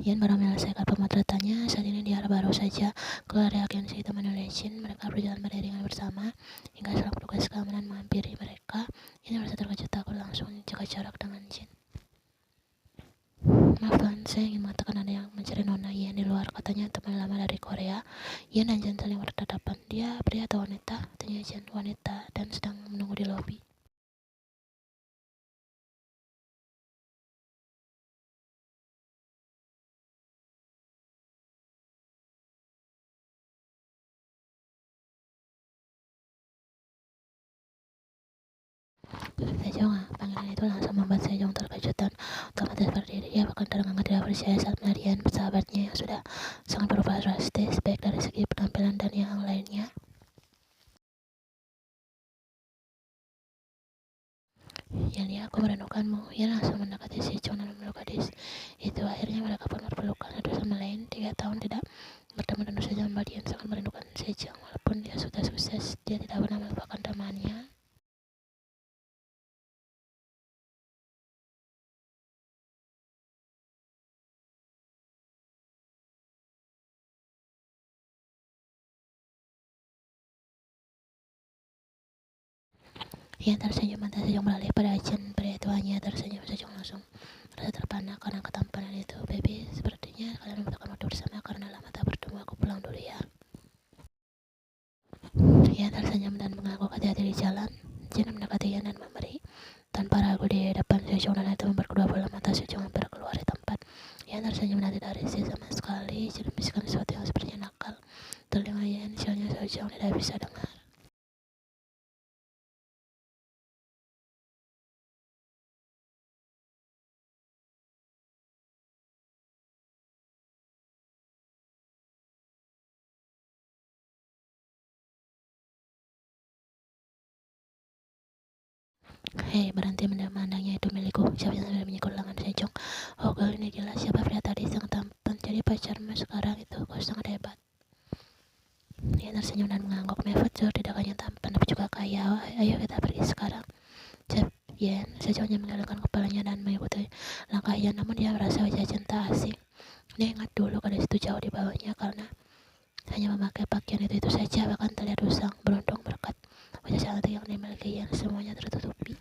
Ian baru menyelesaikan pemotretannya. Saat ini dia baru saja keluar dari agensi teman Legend. Mereka berjalan beriringan bersama hingga seorang petugas keamanan menghampiri mereka. Ian merasa terkejut, takut, langsung jaga jarak dengan Jin. Maaf Tuan, saya ingin mengatakan ada yang mencari Nona Ian di luar, katanya teman lama dari Korea. Ian dan Jen saling bertatapan. Dia pria atau wanita? Tanya Jen. Wanita, dan sedang menunggu di lobi. Sejong, panggilan itu langsung membuat Sejong terkejut dan otomatis berdiri. Dia bahkan terengah tidak percaya saat melihat Ian, sahabatnya yang sudah sangat berubah drastis, baik dari segi penampilan dan yang lainnya. Ya, aku merindukanmu. Ia langsung mendekati Sejong dan memeluk gadis itu. Akhirnya mereka pun berpelukan satu sama lain. 3 tahun tidak bertemu tentu saja membuat Ian sangat merindukan Sejong. Walaupun dia sudah sukses, dia tidak pernah melupakan temannya. Ian tersenyum, mata Sejong beralih pada Jen. Pria itu hanya tersenyum. Sejong langsung merasa terpana karena ketampanan itu. Baby, sepertinya kalian membutuhkan waktu bersama karena lama tak bertemu. Aku pulang dulu ya. Ian tersenyum dan mengangguk, hati-hati di jalan. Jen mendekati Ian dan memberi tanpa ragu di depan Sejong, dan itu membuat kedua bola mata Sejong hampir keluar di tempat. Ian tersenyum dan tidak risih sama sekali. Jen membisikkan sesuatu yang sepertinya nakal. Telinga Ian, sialnya Sejong tidak bisa dengar. Hei, berhenti memandangnya, itu milikku. Siapa yang sambil menyikut lengan Sejong. Oh, kali ini gila. Siapa pria tadi yang tampan? Jadi pacarmu sekarang itu. Kau sangat hebat. Dia tersenyum dan mengangguk. Mevut tidak hanya tampan tapi juga kaya. Oh, ayo kita pergi sekarang. Jeb Yen. Sejongnya menggelengkan kepalanya dan mengikuti langkah Ian, namun dia merasa wajah cinta asing. Dia ingat dulu gadis itu jauh di bawahnya karena hanya memakai pakaian itu saja, bahkan terlihat usang. Beruntung berkat wajah cantik yang dimiliki Ian, semuanya tertutupi.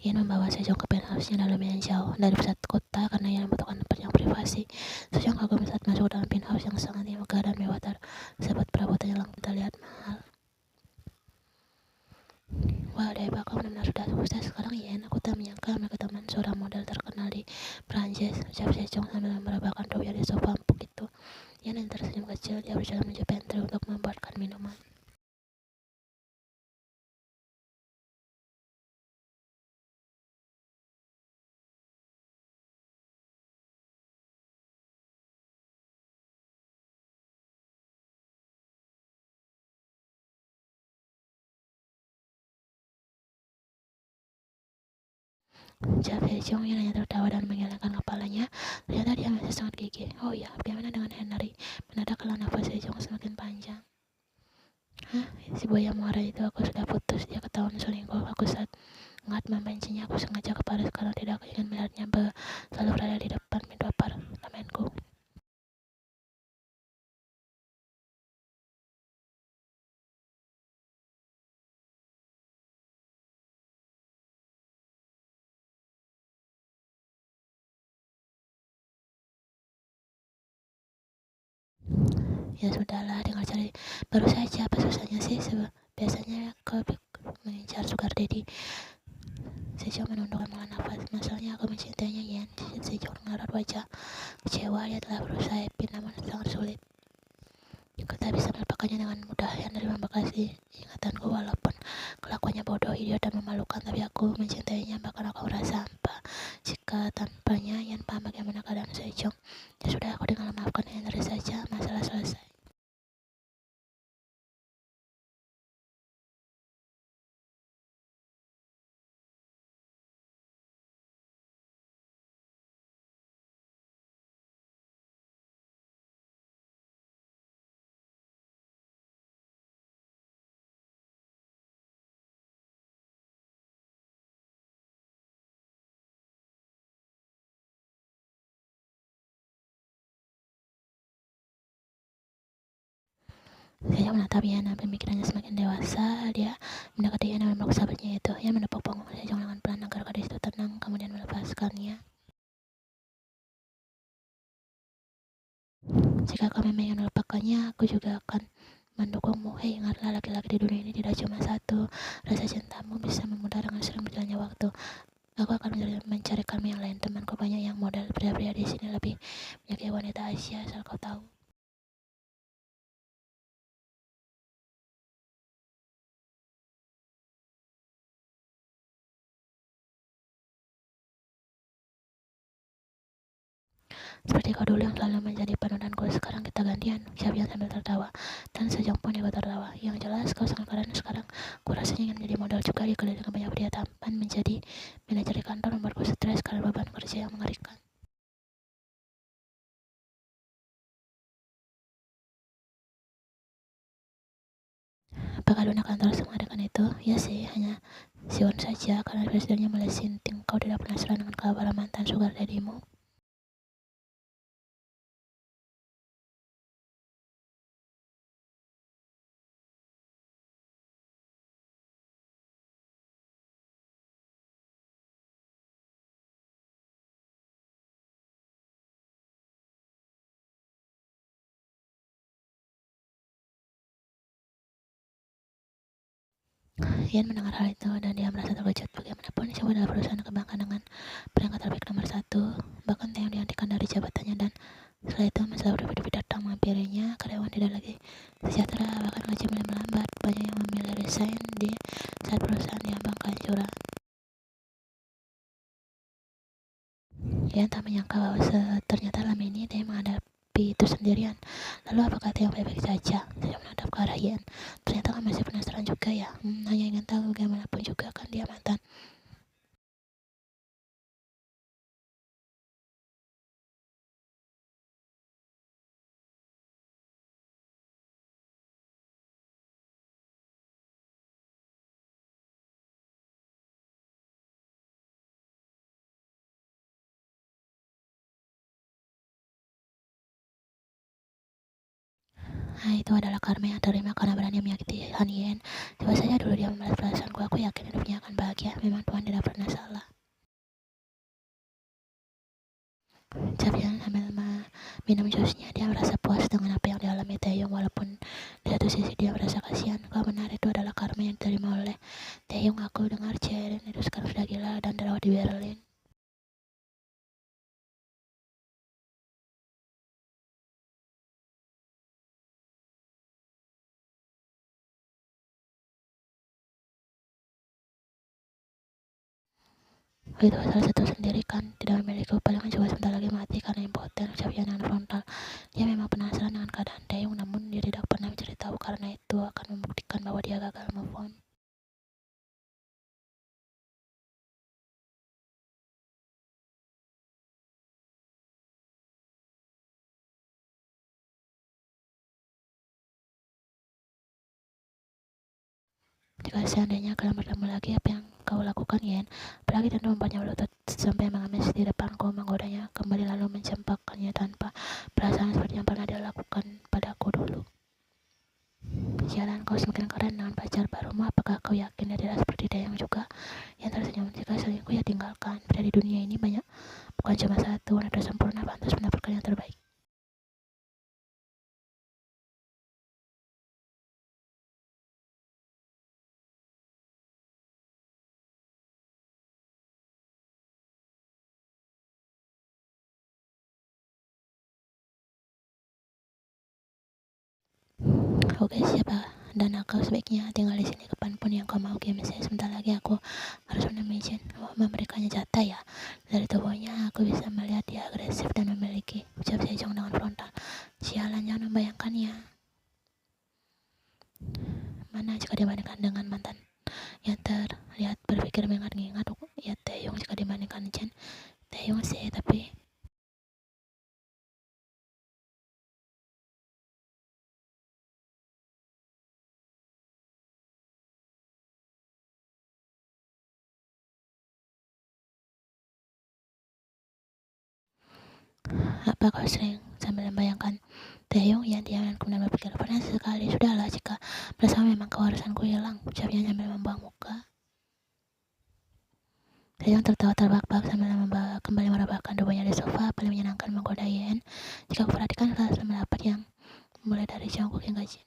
Ian membawa Sejong ke penthouse-nya dalam yang jauh dari pusat kota karena Ian membutuhkan tempat yang privasi. Sejong kagum saat masuk dalam penthouse yang sangat megah dan mewah tersebut. Perabotannya lengkap terlihat mahal. Wah, Daiba, kamu benar-benar sudah sukses sekarang, Ian. Aku tak menyangka mereka teman seorang model terkenal di Prancis, ucap Sejong sambil meraba-rabakan topi di sofa empuk itu. Ian yang tersenyum kecil, dia berjalan menuju pantry untuk membuatkan minuman. Ucap Sejong. Ian hanya tertawa dan menggelengkan kepalanya. Ternyata dia masih sangat gigih. Oh ya, bagaimana dengan Henry? Mendadak kelang nafas Sejong semakin panjang. Hah? Si buaya muara itu, aku sudah putus. Dia ketahuan selingkuh. Aku sangat membencinya. Aku sengaja ke Paris karena tidak ingin melihatnya selalu berada di depan pintu apartemenku. Ya sudahlah, tinggal cari. Baru saja, apa susahnya sih? Biasanya kau mengincar sugar daddy. Sejong menundukkan menghela nafas. Masalahnya aku mencintainya, Yan. Sejong mengarut wajah kecewa. Dia telah berusaha happy namun sangat sulit. Aku tak bisa melupakannya dengan mudah. Yan dari membekasi ingatanku, walaupun kelakuannya bodoh, idiot, dan memalukan, tapi aku mencintainya. Bahkan aku merasa hampa jika tanpanya. Yan paham bagaimana keadaan Sejong. Ya sudah, aku tinggal memaafkan Henry saja. Masalah selesai. Saya menatap Ian dan pemikirannya semakin dewasa. Dia mendekati Ian dan memeluk sahabatnya itu. Ia menepuk punggung Sejong dengan pelan agar gadis itu tenang, kemudian melepaskannya. Jika kau memang ingin melupakannya, aku juga akan mendukungmu. Hei, ingatlah, laki-laki di dunia ini tidak cuma satu. Rasa cintamu bisa memudar dengan sering berjalannya waktu. Aku akan mencarikanmu yang lain. Temanku banyak yang model pria-pria di sini lebih menyukai wanita Asia, asal kau tahu. Seperti kau dulu yang selalu menjadi panutanku, sekarang kita gantian, ucap Ian sambil tertawa. Dan Sejong pun ikut tertawa. Yang jelas kau sangat keren sekarang. Ku rasanya ingin menjadi model juga, dikelilingi banyak pria tampan. Menjadi manajer di kantor membuatku stres karena beban kerja yang mengerikan. Apakah Luna kantor semua dengan itu? Ya sih, hanya Siwon saja, karena presidennya mulai sinting. Kau tidak penasaran dengan kabar mantan sugar daddy-mu? Ian mendengar hal itu dan dia merasa terkejut. Bagaimanapun, Siwon adalah perusahaan kebanggaan dengan perangkat terbaik nomor satu. Bahkan Taeyong dihentikan dari jabatannya dan setelah itu masalah berbeda datang menghampirinya. Karyawan tidak lagi sejahtera, bahkan gaji mulai melambat. Banyak yang memilih resign di saat perusahaan diambang kehancuran. Ian tak menyangka bahwa ternyata lama ini dia menghadapi itu sendirian. Lalu apakah Taeyong baik-baik saja? Saya menatap ke arah Ian. Ternyata kan masih penasaran juga ya. Hanya ingin tahu, bagaimanapun juga kan dia mantan. Nah, itu adalah karma yang terima karena berani menyakiti Han Yen. Coba saja dulu dia membalas perasaanku, aku yakin hidupnya akan bahagia. Memang Tuhan tidak pernah salah. Capian sambil minum jusnya, dia merasa puas dengan apa yang dialami Taeyong, walaupun di satu sisi dia merasa kasihan. Kau benar, itu adalah karma yang diterima oleh Taeyong. Aku dengar Cherin itu sekarang sudah gila dan dirawat di Berlin. Itu salah satu sendiri kan, tidak memiliki palingan juga sebentar lagi mati karena impoten, ucap Yan dengan frontal. Dia memang penasaran dengan keadaan Taeyong, namun dia tidak pernah mencari tahu karena itu akan membuktikan bahwa dia gagal move on. Jika seandainya kalian bertemu lagi, apa yang kau lakukan, Yen? Apalagi tentu membuatnya berlutut sampai mengemis di depanku, menggodanya kembali lalu mencempakkannya tanpa perasaan seperti yang pernah dia lakukan padaku dulu. Jalan, kau semakin keren dengan pacar barumu. Apakah kau yakin dia tidak seperti Dayang juga? Yang tersenyum, jika selingkuh ya tinggalkan. Pria di dunia ini banyak, bukan cuma satu. Wanita sempurna pantas mendapatkan yang terbaik. Oke, siapa dan aku sebaiknya tinggal di sini kapanpun yang kau mau. Misalnya sebentar lagi aku harus menemui Jen. Memberikannya jatah ya. Dari tubuhnya aku bisa melihat dia agresif dan memiliki ucap Sejong dengan frontal. Sialan, jangan membayangkannya. Mana jika dibandingkan dengan mantan yang terlihat berpikir mengingat-ingat ya Taeyong. Jika dibandingkan Jen, Taeyong sih, tapi apa kau sering sambil membayangkan Taeyong yang diam dan kemudian berpikir, pernah sekali, sudah dan mendapat yang mulai dari Jungkook hingga Jin.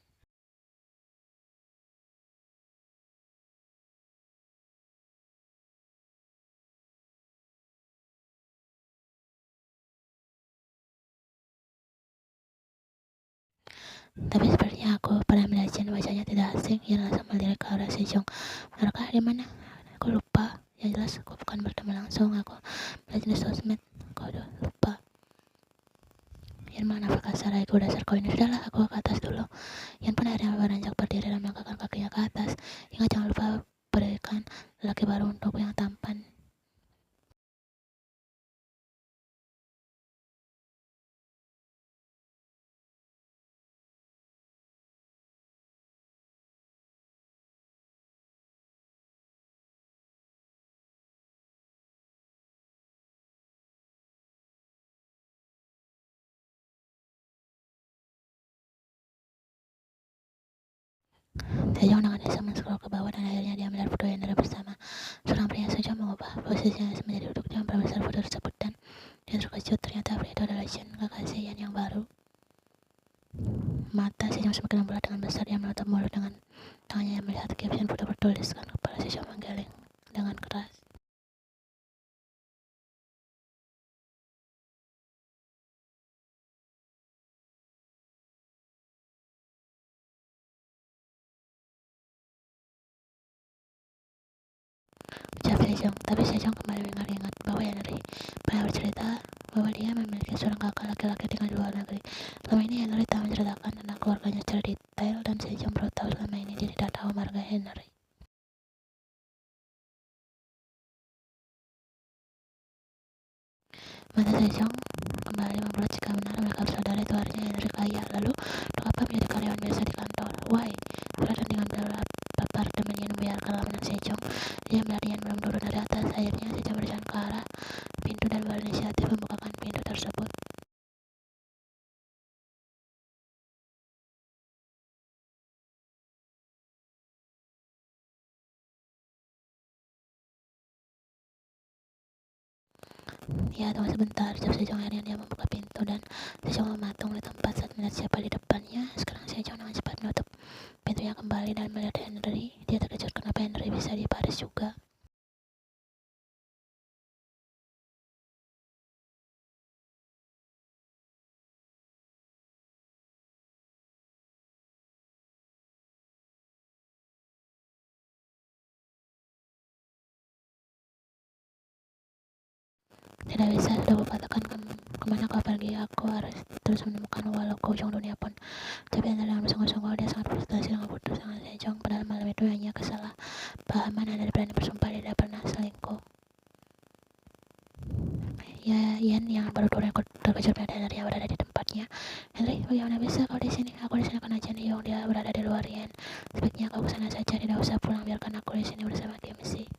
Tapi sepertinya aku pernah melihat Jin, wajahnya tidak asing. Ia langsung melirik ke arah Sejong. Benarkah? Di mana? Aku lupa. Yang jelas aku bukan bertemu langsung. Aku melihat di sosmed. Aku udah lupa. Yan mengenapa kasar aku dasar kau ini. Sudahlah, aku ke atas dulu. Yan pun akhirnya beranjak berdiri dan melangkahkan kakinya ke atas. Ingat, jangan lupa berikan lelaki baru untukku yang tampan. Sejong dengan desa men-scroll ke bawah dan akhirnya dia melihat foto Hendra bersama seorang pria. Sejong mengubah posisinya menjadi duduk dan membesar foto tersebut dan dia terkejut. Ternyata pria itu adalah Jin, kekasih Yan yang baru. Mata Sejong semakin membelah dengan besar. Dia menutup mulut dengan tangannya yang melihat caption foto bertuliskan. Kepala Sejong menggeleng dengan keras. Ucap Sejong, tapi Sejong kembali mengingat bahwa Henry pernah bercerita bahwa dia memiliki seorang kakak laki-laki tinggal di luar negeri. Selama ini Henry tak menceritakan tentang keluarganya secara detail dan Sejong baru tahu selama ini dia tidak tahu marga Henry. Mata Sejong kembali membelut. Jika benar mereka bersaudara, itu artinya Henry kaya. Lalu, untuk apa menjadi karyawan biasa di kantor? Why? Fred dengan beberapa apartemen yang membiarkan lamunan Sejong. Dia melihat Yan belum turun dari atas. Akhirnya Sejong berjalan ke arah pintu dan berinisiatif membukakan pintu tersebut. Ya, tunggu sebentar. Ucap Sejong. Akhirnya dia membuka pintu dan Sejong mematung di tempat saat melihat siapa di depannya. Sekarang Sejong dengan cepat menutup pintunya kembali dan melihat Henry. Dia terkejut kenapa Henry bisa di Paris juga. Tidak bisa, sudah kukatakan kemana kau pergi. Aku harus terus menemukan walau ke ujung dunia pun. Tapi Henry dengan bersungguh-sungguh. Dia sangat frustasi dengan keputusan Sejong. Padahal malam itu hanya kesalahpahaman. Henry berani bersumpah dia tidak pernah selingkuh. Ya, Yan yang baru turun ikut terkejut melihat Henry yang berada di tempatnya. Henry, bagaimana bisa kau di sini? Aku di sini karena Chen Yong dia berada di luar. Yan, sebaiknya kau kesana saja, tidak usah pulang, biarkan aku di sini bersama Kimsey.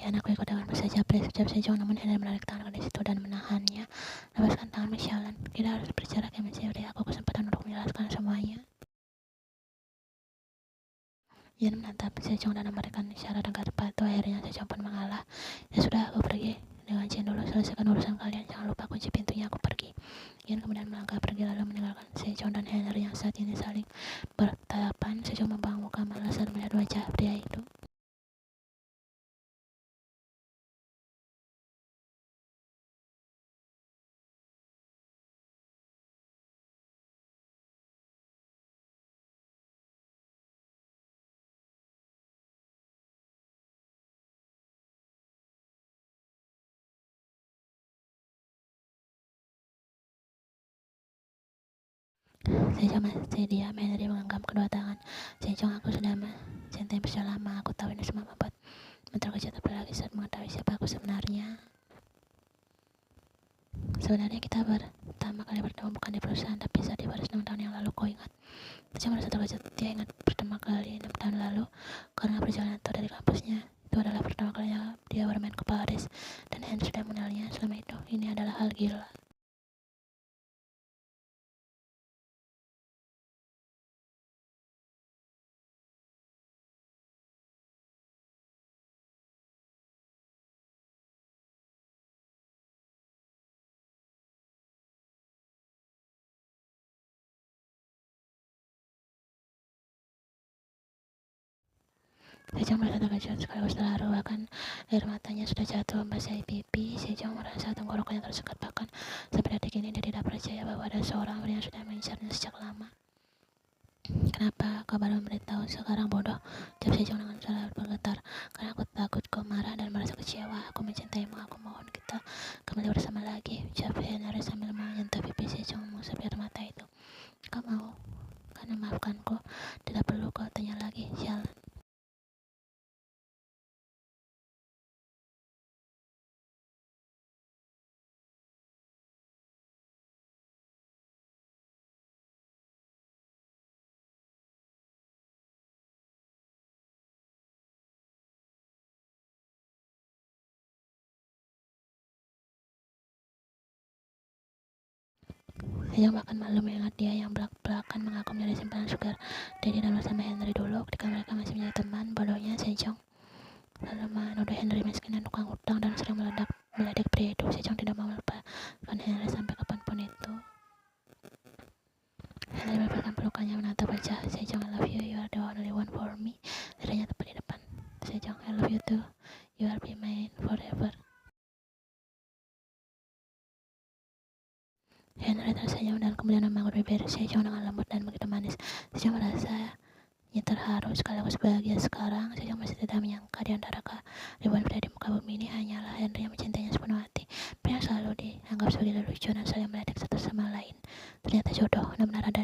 Yan, aku ikut denganmu saja, please, ucap Sejong. Namun Henry menarik tangan ke situ dan menahannya. Lepaskan tanganmu, Shalan. Kita harus berbicara, Kimsey. Beri aku kesempatan untuk menjelaskan semuanya. Yan menatap Sejong dan memberikan isyarat dengan sepatu. Akhirnya Sejong pun mengalah. Ya sudah, aku pergi dengan Chen dulu, selesaikan urusan kalian. Jangan lupa kunci pintunya, aku pergi. Yan kemudian melangkah pergi lalu meninggalkan Sejong dan Henry yang saat ini saling bertatapan. Sejong membuang muka malas saat melihat wajah pria itu. Sejong masih diam. Henry menggenggam kedua tangan Sejong. Aku sudah mencintai sejak lama. Aku tahu ini semua membuat terkejut, apalagi saat mengetahui siapa aku sebenarnya. Sebenarnya kita pertama kali bertemu bukan di perusahaan, tapi saat di Paris 6 tahun yang lalu. Kau ingat? Sejong merasa terkejut. Dia ingat pertama kali 6 tahun lalu karena perjalanan itu dari kampusnya. Itu adalah pertama kalinya dia bermain ke Paris dan Henry sudah mengenalnya selama itu. Ini adalah hal gila. Sejong merasa terkejut sekaligus terharu, bahkan air matanya sudah jatuh membasahi pipi. Sejong merasa tenggorokannya tersekat, bahkan sampai detik ini dia tidak percaya bahwa ada seorang yang sudah mengincarnya sejak lama. Kenapa kau baru memberitahu sekarang, bodoh? Jawab Sejong dengan suara bergetar. Karena aku takut kau marah dan merasa kecewa. Aku mencintaimu, aku mohon kita kembali bersama lagi, ucap Henry sambil menyentuh pipi Sejong mengusap air mata itu. Kau mau kan memaafkanku? Tidak perlu kau tanya lagi, sialan. Sejong bahkan malu mengingat dia yang belak-belakan mengaku menjadi simpanan sugar daddy dan bersama Henry dulu ketika mereka masih menjadi teman. Bodohnya Sejong lalu menuduh Henry miskin dan tukang hutang dan sering meledek pria itu. Sejong tidak mau melepaskan Henry sampai kapanpun itu. Henry melepaskan pelukannya menatap wajah Sejong. I love you, you are the only one for me. Lidahnya tepat di depan Sejong. I love you too, you will be mine forever. Henry tersenyum dan kemudian memanggul bibir Sejong dengan lembut dan begitu manis. Sejong merasa terharu sekaligus bahagia. Sekarang Sejong masih tidak menyangka di antara ribuan pria di muka bumi ini hanyalah Henry yang mencintainya sepenuh hati. Pria yang selalu dianggap sebagai lelucon dan saling meledek satu sama lain ternyata jodoh, dan benar ada